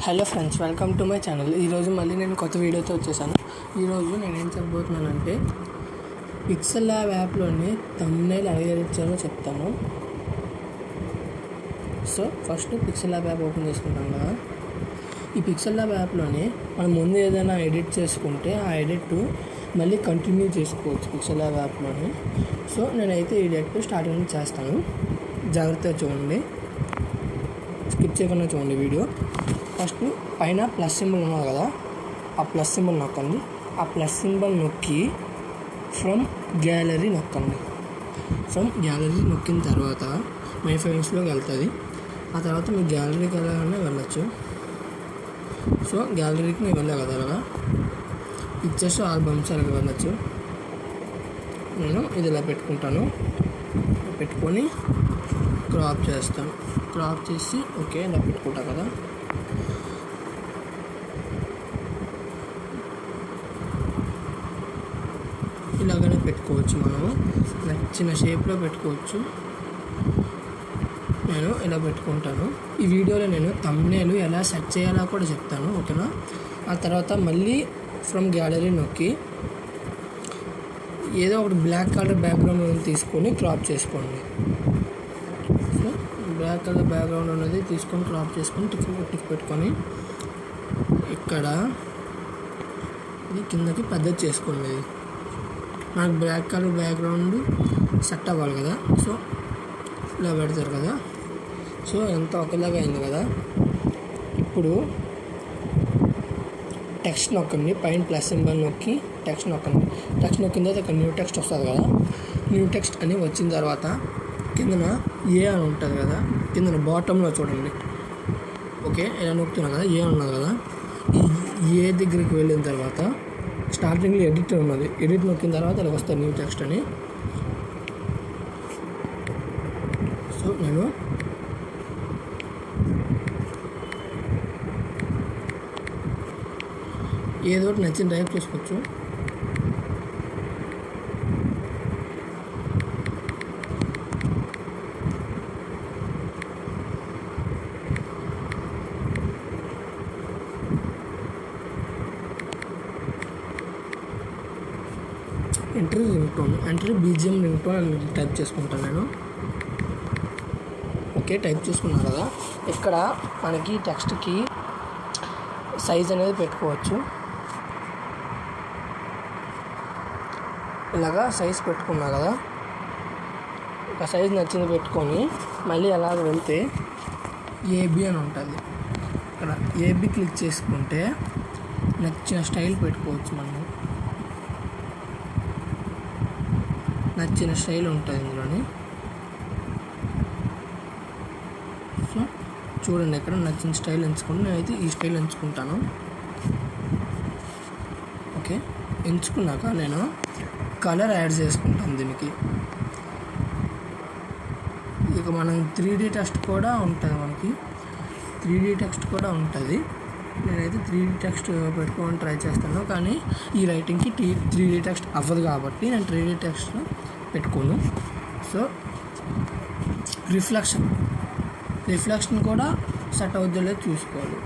Hello friends, welcome to my channel. ఈరోజు మళ్ళీ నేను కొత్త వీడియోతో వచ్చేసాను. ఈరోజు నేను ఏం చెప్పబోతున్నానంటే పిక్సెల్ ల్యాబ్ యాప్లోని థంబ్నెయిల్ ఎలా ఎడిట్ చేయాలో చెప్తాను. So first pixel lab app open చేసుకుంటాం కదా. ఈ పిక్సెల్ ల్యాబ్ యాప్లోని మనం ముందు ఏదైనా ఎడిట్ చేసుకుంటే ఆ ఎడిట్ మళ్ళీ కంటిన్యూ చేసుకోవచ్చు పిక్సెల్ ల్యాబ్ యాప్లోని. సో నేనైతే ఈ ఎడిట్ స్టార్టింగ్ నుంచి చేస్తాను. జాగ్రత్తగా చూడండి, స్కిప్ చేయకుండా చూడండి వీడియో. ఫస్ట్ పైన ప్లస్ సింబల్ ఉన్నది కదా, ఆ ప్లస్ సింబల్ నొక్కండి. ఆ ప్లస్ సింబల్ నొక్కి ఫ్రమ్ గ్యాలరీ నొక్కండి. ఫ్రమ్ గ్యాలరీ నొక్కిన తర్వాత మై ఫైల్స్లోకి వెళ్తుంది. ఆ తర్వాత మీరు గ్యాలరీకి వెళ్ళాలన్నా వెళ్ళచ్చు. సో గ్యాలరీకి నేను వెళ్ళా కదా, అలాగా పిక్చర్స్ ఆల్బమ్స్ అలాగే వెళ్ళచ్చు. నేను ఇది ఇలా పెట్టుకుంటాను. పెట్టుకొని క్రాప్ చేస్తాను. క్రాప్ చేసి ఓకే ఇలా పెట్టుకుంటా కదా. ఇలాగనే పెట్టుకోవచ్చు, మనము నచ్చిన షేప్లో పెట్టుకోవచ్చు. నేను ఇలా పెట్టుకుంటాను. ఈ వీడియోలో నేను థంబ్నెయిల్ ఎలా సెట్ చేయాలో కూడా చెప్తాను, ఓకేనా. ఆ తర్వాత మళ్ళీ ఫ్రమ్ గ్యాలరీ నొక్కి ఏదో ఒకటి బ్లాక్ కలర్ బ్యాక్గ్రౌండ్ తీసుకొని క్రాప్ చేసుకోండి. సో బ్లాక్ కలర్ బ్యాక్గ్రౌండ్ అనేది తీసుకొని క్రాప్ చేసుకొని టిక్ పెట్టుకొని ఇక్కడ ఇది కిందకి పెద్దది చేసుకోండి. నాకు బ్లాక్ కలర్ బ్యాక్గ్రౌండ్ సెట్ అవ్వాలి కదా, సో ఇలా పెడతారు కదా. సో ఎంత ఒకేలాగా అయింది కదా. ఇప్పుడు టెక్స్ట్ నొక్కండి. పైన ప్లస్ సింబల్ నొక్కి టెక్స్ట్ నొక్కండి. టెక్స్ట్ నొక్కిన తర్వాత ఇక్కడ న్యూ టెక్స్ట్ వస్తుంది కదా. న్యూ టెక్స్ట్ అని వచ్చిన తర్వాత కిందన ఏ అని ఉంటుంది కదా, కిందన బాటంలో చూడండి. ఓకే, ఇలా నొక్కుతున్నా కదా, ఏ ఉన్నది కదా. ఈ ఏ దగ్గరికి వెళ్ళిన తర్వాత స్టార్టింగ్లో ఎడిట్ ఉన్నది. ఎడిట్ నొక్కిన తర్వాత ఇలా వస్తుంది న్యూ టెక్స్ట్ అని. సో నేను ఏదో ఒకటి నచ్చిన టైప్ చేసుకోవచ్చు. Entry ringtone, entry BGM ringtone type చేసుకుంటాను నేను. ఓకే, టైప్ చేసుకున్నాను కదా. ఇక్కడ మనకి టెక్స్ట్కి సైజ్ అనేది పెట్టుకోవచ్చు. ఇలాగా సైజ్ పెట్టుకున్నా కదా. ఒక సైజ్ నచ్చింది పెట్టుకొని మళ్ళీ అలాగ వెళ్తే ఏబి అని ఉంటుంది. ఇక్కడ ఏబి క్లిక్ చేసుకుంటే నచ్చిన స్టైల్ పెట్టుకోవచ్చు. మనము నచ్చిన స్టైల్ ఉంటుంది ఇందులోని. సో చూడండి, ఇక్కడ నచ్చిన స్టైల్ ఎంచుకోండి. నేనైతే ఈ స్టైల్ ఎంచుకుంటాను. ఓకే, ఎంచుకున్నాక నేను కలర్ యాడ్ చేసుకుంటాను దీనికి. ఇక మనం 3D టెక్స్ట్ కూడా ఉంటుంది. మనకి 3D టెక్స్ట్ కూడా ఉంటుంది. నేనైతే 3D టెక్స్ట్ పెట్టుకోవడానికి ట్రై చేస్తాను, కానీ ఈ రైటింగ్కి 3D టెక్స్ట్ అవ్వదు కాబట్టి నేను 3D టెక్స్ట్ పెట్టుకోను. సో రిఫ్లెక్షన్ కూడా సెట్ అవుద్దో లేదో చూసుకోవాలి.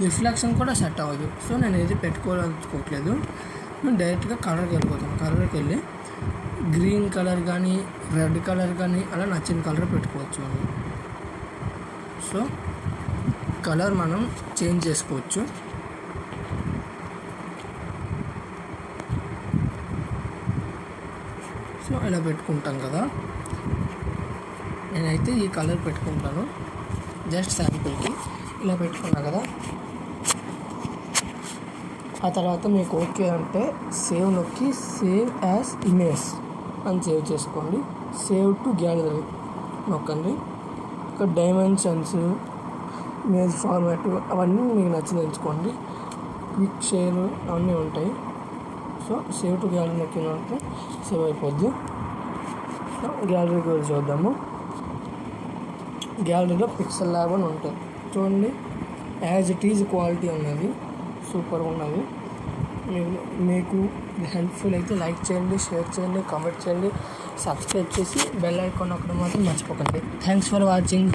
రిఫ్లెక్షన్ కూడా సెట్ అవ్వదు. సో నేను ఏది పెట్టుకోవాలనుకోవట్లేదు. నేను డైరెక్ట్గా కలర్కి వెళ్ళిపోతాను. కలర్కి వెళ్ళి గ్రీన్ కలర్ కానీ రెడ్ కలర్ కానీ అలా నచ్చిన కలర్ పెట్టుకోవచ్చు మనం. సో కలర్ మనం చేంజ్ చేసుకోవచ్చు. సో ఇలా పెట్టుకుంటాం కదా. నేనైతే ఈ కలర్ పెట్టుకుంటాను జస్ట్ శాంపుల్కి. ఇలా పెట్టుకున్నా కదా. ఆ తర్వాత మీకు ఓకే అంటే సేవ్ నొక్కి సేవ్ యాజ్ ఇమేజ్ అని సేవ్ చేసుకోండి. సేవ్ టు గ్యాలరీ నొక్కండి. ఇక్కడ డైమెన్షన్స్, ఇమేజ్ ఫార్మాట్ అవన్నీ మీకు నచ్చింది ఎంచుకోండి. క్విక్ షేర్ అవన్నీ ఉంటాయి. సో సేవ్ టు గ్యాలరీ నొక్కినంటే సేవ్ అయిపోద్ది. గ్యాలరీకి వెళ్ళి చూద్దాము. గ్యాలరీలో పిక్సెల్ ల్యాబ్ అని ఉంటుంది చూడండి. యాజ్ ఇట్ ఈజ్ క్వాలిటీ ఉన్నది, సూపర్గా ఉన్నది. మీకు హెల్ప్ఫుల్ అయితే లైక్ చేయండి, షేర్ చేయండి, కామెంట్ చేయండి, సబ్స్క్రైబ్ చేసి బెల్ ఐకాన్ నొక్కడం మాత్రం మర్చిపోకండి. Thanks for watching.